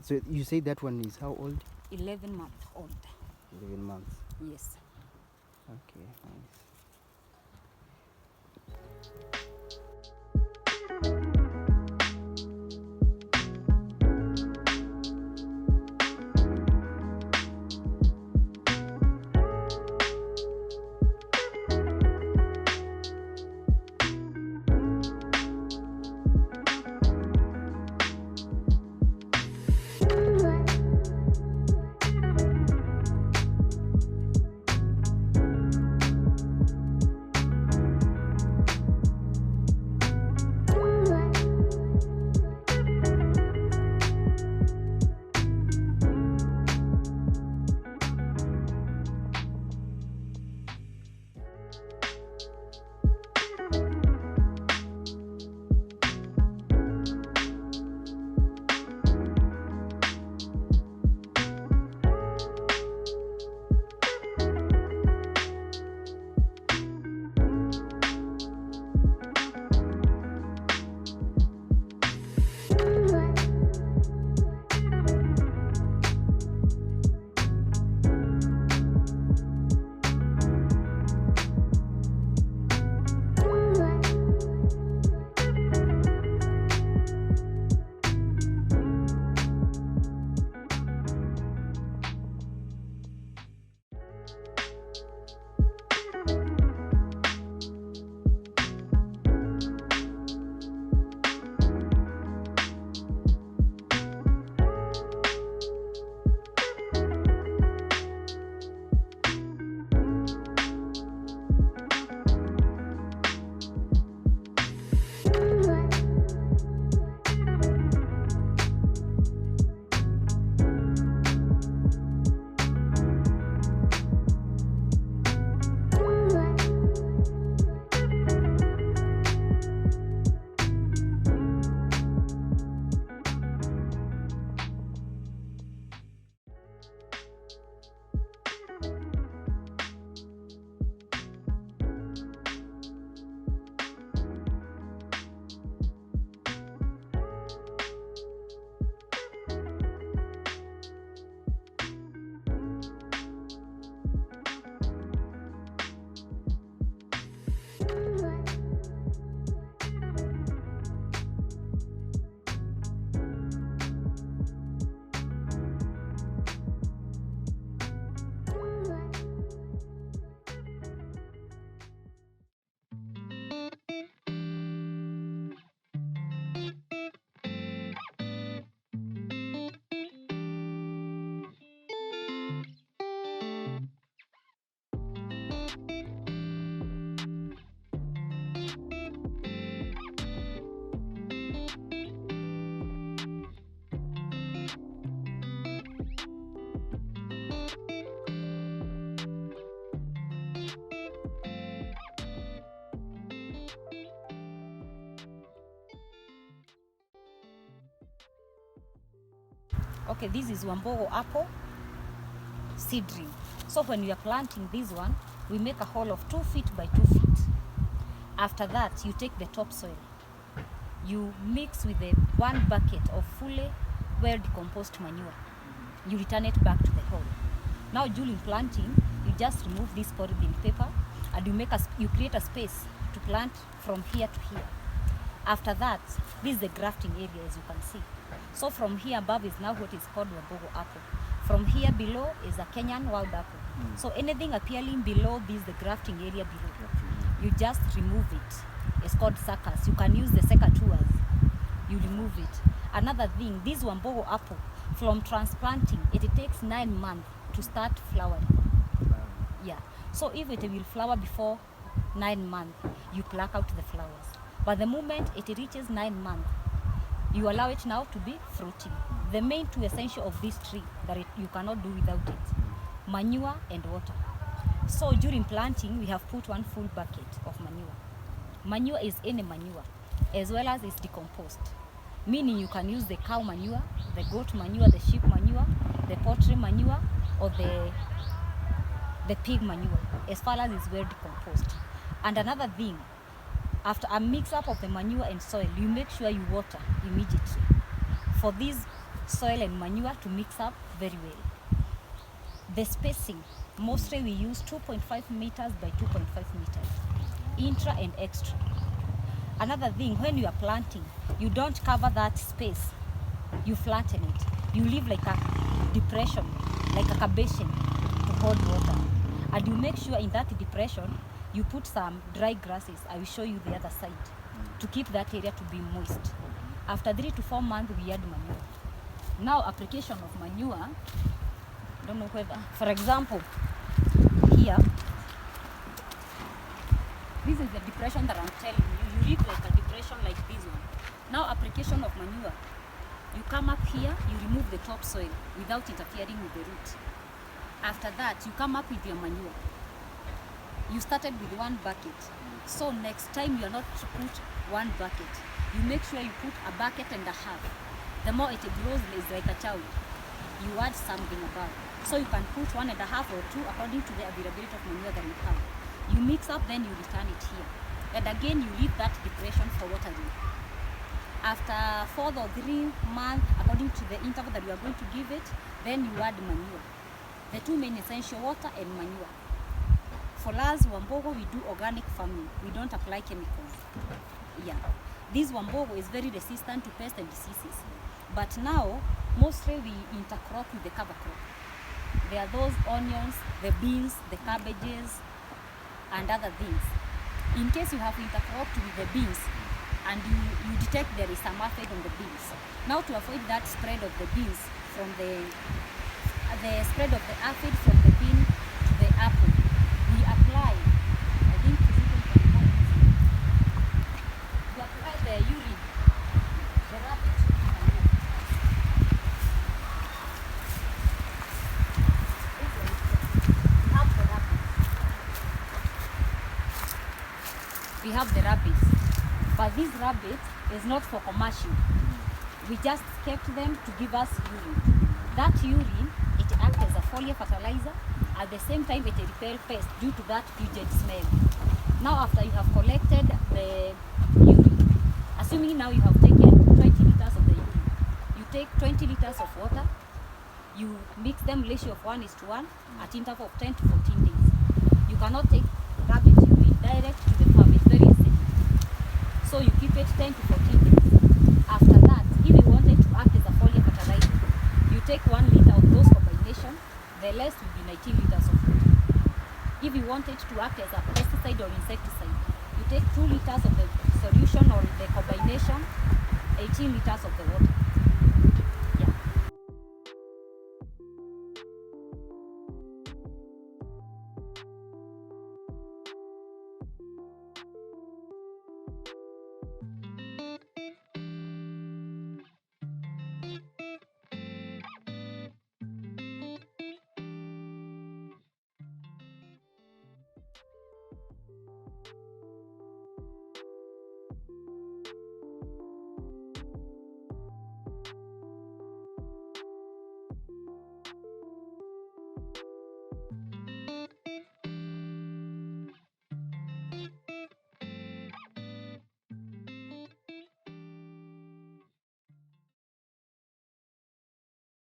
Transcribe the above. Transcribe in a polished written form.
So you say that one is how old? 11 months old. 11 months. Yes. Okay, nice. Okay, this is Wambugu apple seedling. So when we are planting this one, we make a hole of 2 feet by 2 feet. After that, you take the topsoil. You mix with the 1 bucket of fully well decomposed manure. You return it back to the hole. Now during planting, you just remove this polythene paper and you create a space to plant from here to here. After that, this is the grafting area, as you can see. So from here above is now what is called Wambugu apple. From here below is a Kenyan wild apple. So anything appearing below this, the grafting area below, you just remove it. It's called suckers. You can use the secateurs. You remove it. Another thing, this Wambugu apple, from transplanting, it takes 9 months to start flowering. Yeah. So if it will flower before 9 months, you pluck out the flowers. But the moment it reaches 9 months, you allow it now to be fruiting. The main 2 essential of this tree that you cannot do without it, manure and water. So during planting, we have put 1 full bucket of manure. Manure is any manure, as well as it's decomposed. Meaning you can use the cow manure, the goat manure, the sheep manure, the poultry manure, or the pig manure, as far as it's well decomposed. And another thing, after a mix-up of the manure and soil, you make sure you water immediately. For this soil and manure to mix up very well. The spacing, mostly we use 2.5 meters by 2.5 meters, intra and extra. Another thing, when you are planting, you don't cover that space, you flatten it. You leave like a depression, like a basin to hold water. And you make sure in that depression, you put some dry grasses. I will show you the other side to keep that area to be moist. After 3 to 4 months, we add manure. Now, application of manure, don't know whether, for example, here, this is the depression that I'm telling you. You leave like a depression like this one. Now, application of manure. You come up here, you remove the topsoil without interfering with the root. After that, you come up with your manure. You started with 1 bucket. So next time you are not to put 1 bucket. You make sure you put a bucket and a half. The more it grows, it's like a child. You add something above. So you can put 1.5 or 2 according to the availability of manure that you have. You mix up, then you return it here. And again, you leave that depression for watering. After 4 or 3 months, according to the interval that you are going to give it, then you add manure. The 2 main essential, water and manure. For us, Wambugu, we do organic farming. We don't apply chemicals. Yeah. This Wambugu is very resistant to pests and diseases. But now, mostly we intercrop with the cover crop. There are those onions, the beans, the cabbages, and other things. In case you have intercropped with the beans, and you detect there is some aphid on the beans. Now to avoid that spread of the beans from the spread of the aphid from the bean to the apple, we apply, I think we apply the urine, the rabbit. We have the rabbits. But this rabbit is not for commercial. We just kept them to give us urine. That urine, it acts as a foliar fertilizer. At the same time, it repels pests due to that pungent smell. Now, after you have collected the urine, assuming now you have taken 20 liters of the urine, you take 20 liters of water, you mix them ratio of 1:1 at interval of 10 to 14 days. You cannot take rabbit urine direct to the farm. It's very acidic. So you keep it 10 to 14 days. After that, if you wanted to act as a foliar fertilizer, you take 1 liter of those combination, the rest will be 19 liters of water. If you wanted to act as a pesticide or insecticide, you take 2 liters of the solution or the combination, 18 liters of the water.